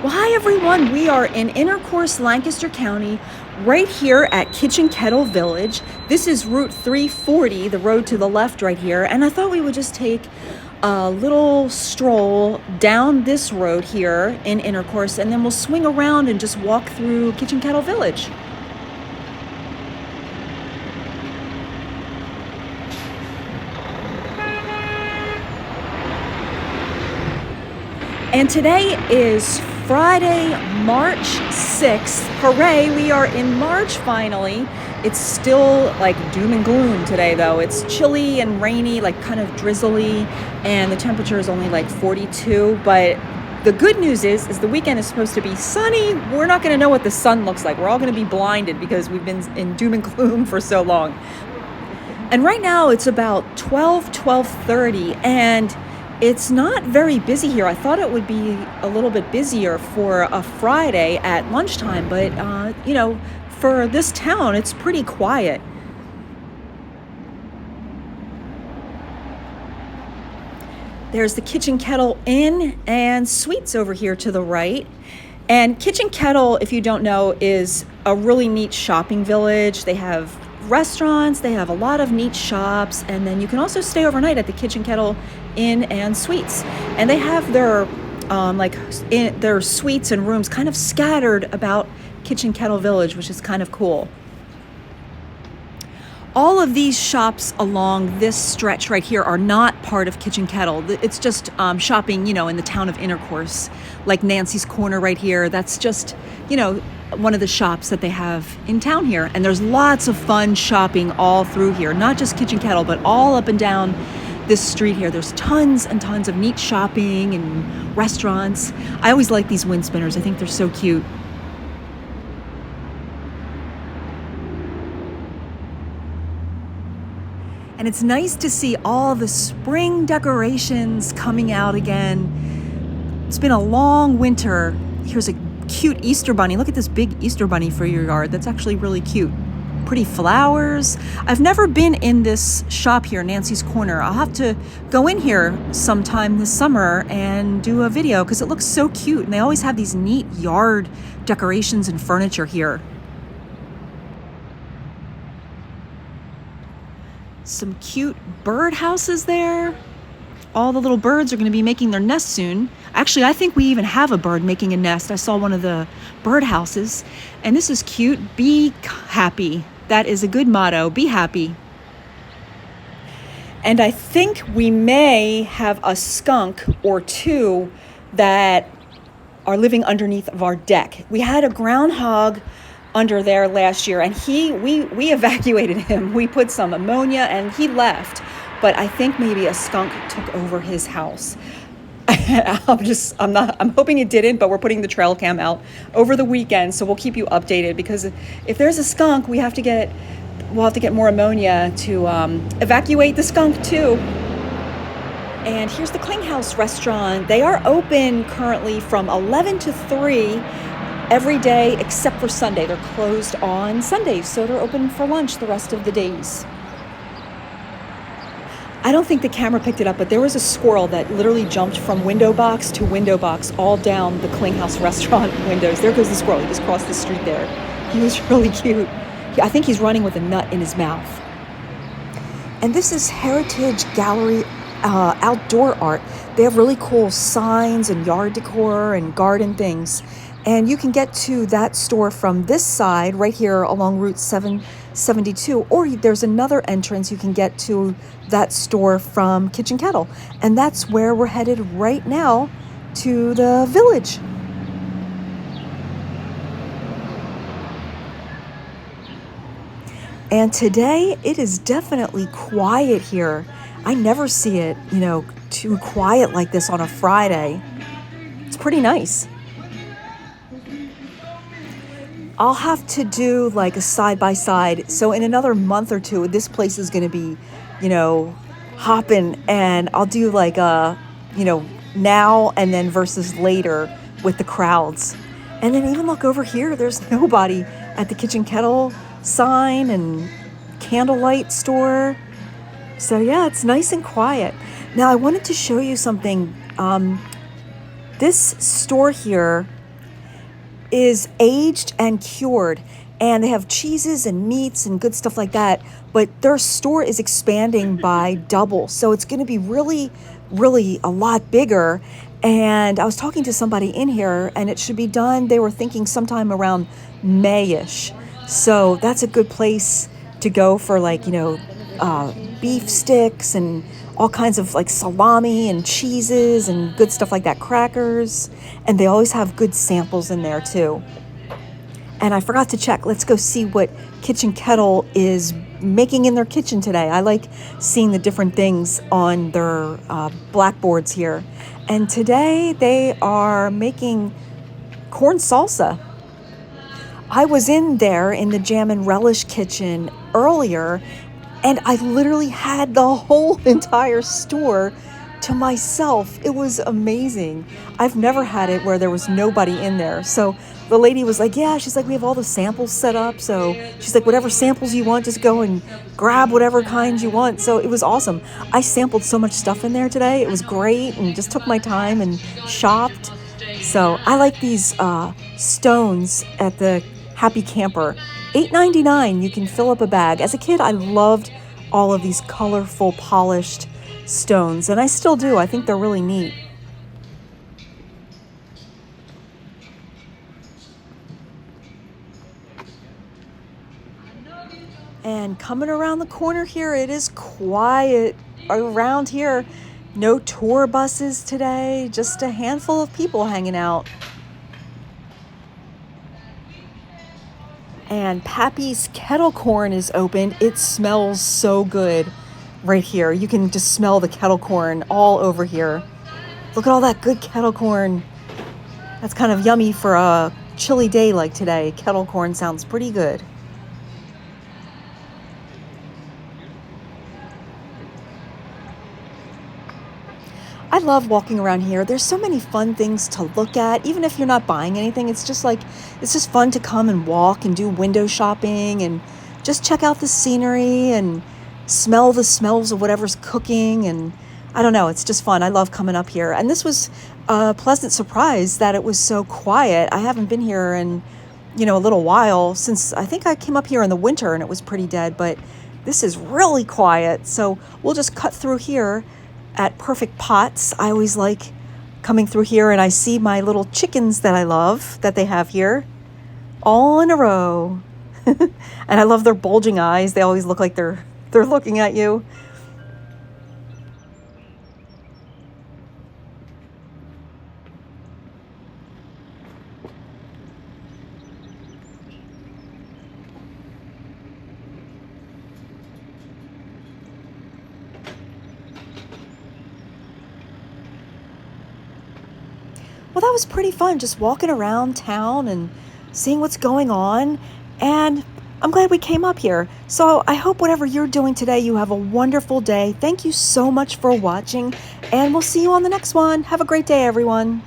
Well, hi everyone. We are in Intercourse, Lancaster County, right here at Kitchen Kettle Village. This is Route 340, the road to the left right here. And I thought we would just take a little stroll down this road here in Intercourse, and then we'll swing around and just walk through Kitchen Kettle Village. And today is Friday, March 6th. Hooray, we are in March finally. It's still like doom and gloom today though. It's chilly and rainy, like kind of drizzly, and the temperature is only like 42. But the good news is the weekend is supposed to be sunny. We're not gonna know what the sun looks like. We're all gonna be blinded because we've been in doom and gloom for so long. And right now it's about 12:30, and it's not very busy here. I thought it would be a little bit busier for a Friday at lunchtime, but for this town, it's pretty quiet. There's the Kitchen Kettle Inn and Suites over here to the right. And Kitchen Kettle, if you don't know, is a really neat shopping village. They have restaurants, they have a lot of neat shops, and then you can also stay overnight at the Kitchen Kettle Inn and Suites. And they have their their suites and rooms kind of scattered about Kitchen Kettle Village, which is kind of cool. All of these shops along this stretch right here are not part of Kitchen Kettle. It's just shopping, in the town of Intercourse, like Nancy's Corner right here. That's just, one of the shops that they have in town here. And there's lots of fun shopping all through here, not just Kitchen Kettle, but all up and down this street here. There's tons and tons of neat shopping and restaurants. I always like these wind spinners. I think they're so cute. And it's nice to see all the spring decorations coming out again. It's been a long winter. Here's a cute Easter bunny. Look at this big Easter bunny for your yard. That's actually really cute. Pretty flowers. I've never been in this shop here, Nancy's Corner. I'll have to go in here sometime this summer and do a video because it looks so cute. And they always have these neat yard decorations and furniture here. Some cute bird houses there. All the little birds are going to be making their nest soon. Actually, I think we even have a bird making a nest. I saw one of the bird houses. And this is cute. Be happy. That is a good motto. Be happy. And I think we may have a skunk or two that are living underneath of our deck. We had a groundhog under there last year, and we evacuated him. We put some ammonia and he left, but I think maybe a skunk took over his house. I'm hoping it didn't, but we're putting the trail cam out over the weekend, so we'll keep you updated, because if there's a skunk, we'll have to get more ammonia to evacuate the skunk too. And here's the Klinghouse restaurant. They are open currently from 11 to 3 every day except for Sunday. They're closed on Sundays, so they're open for lunch the rest of the days. I don't think the camera picked it up, but there was a squirrel that literally jumped from window box to window box all down the Klinghouse restaurant windows. There goes the squirrel. He just crossed the street there. He was really cute. I think he's running with a nut in his mouth. And this is Heritage Gallery outdoor art. They have really cool signs and yard decor and garden things. And you can get to that store from this side right here along Route 772, or there's another entrance you can get to that store from Kitchen Kettle. And that's where we're headed right now, to the village. And today it is definitely quiet here. I never see it, too quiet like this on a Friday. It's pretty nice. I'll have to do like a side-by-side. So in another month or two, this place is going to be, hopping, and I'll do like a, now and then versus later with the crowds. And then even look over here, there's nobody at the Kitchen Kettle sign and candlelight store. So yeah, it's nice and quiet. Now I wanted to show you something. This store here is aged and cured, and they have cheeses and meats and good stuff like that. But their store is expanding by double, so it's going to be really, really a lot bigger. And I was talking to somebody in here, and it should be done, they were thinking sometime around Mayish. So that's a good place to go for, like, beef sticks and all kinds of like salami and cheeses and good stuff like that, crackers. And they always have good samples in there too. And I forgot to check. Let's go see what Kitchen Kettle is making in their kitchen today. I like seeing the different things on their blackboards here. And today they are making corn salsa. I was in there in the Jam and Relish kitchen earlier, and I literally had the whole entire store to myself. It was amazing. I've never had it where there was nobody in there. So the lady was like, yeah, she's like, we have all the samples set up. So she's like, whatever samples you want, just go and grab whatever kinds you want. So it was awesome. I sampled so much stuff in there today. It was great, and just took my time and shopped. So I like these stones at the Happy Camper. $8.99, you can fill up a bag. As a kid, I loved all of these colorful, polished stones, and I still do. I think they're really neat. And coming around the corner here, it is quiet around here. No tour buses today, just a handful of people hanging out. And Pappy's Kettle Corn is open. It smells so good right here. You can just smell the kettle corn all over here. Look at all that good kettle corn. That's kind of yummy for a chilly day like today. Kettle corn sounds pretty good. I love walking around here. There's so many fun things to look at. Even if you're not buying anything, it's just fun to come and walk and do window shopping and just check out the scenery and smell the smells of whatever's cooking. And I don't know, it's just fun. I love coming up here. And this was a pleasant surprise that it was so quiet. I haven't been here in, a little while, since I think I came up here in the winter and it was pretty dead, but this is really quiet. So we'll just cut through here at Perfect Pots. I always like coming through here, and I see my little chickens that I love that they have here all in a row. And I love their bulging eyes. They always look like they're looking at you. Well, that was pretty fun, just walking around town and seeing what's going on. And I'm glad we came up here. So I hope whatever you're doing today, you have a wonderful day. Thank you so much for watching, and we'll see you on the next one. Have a great day, everyone.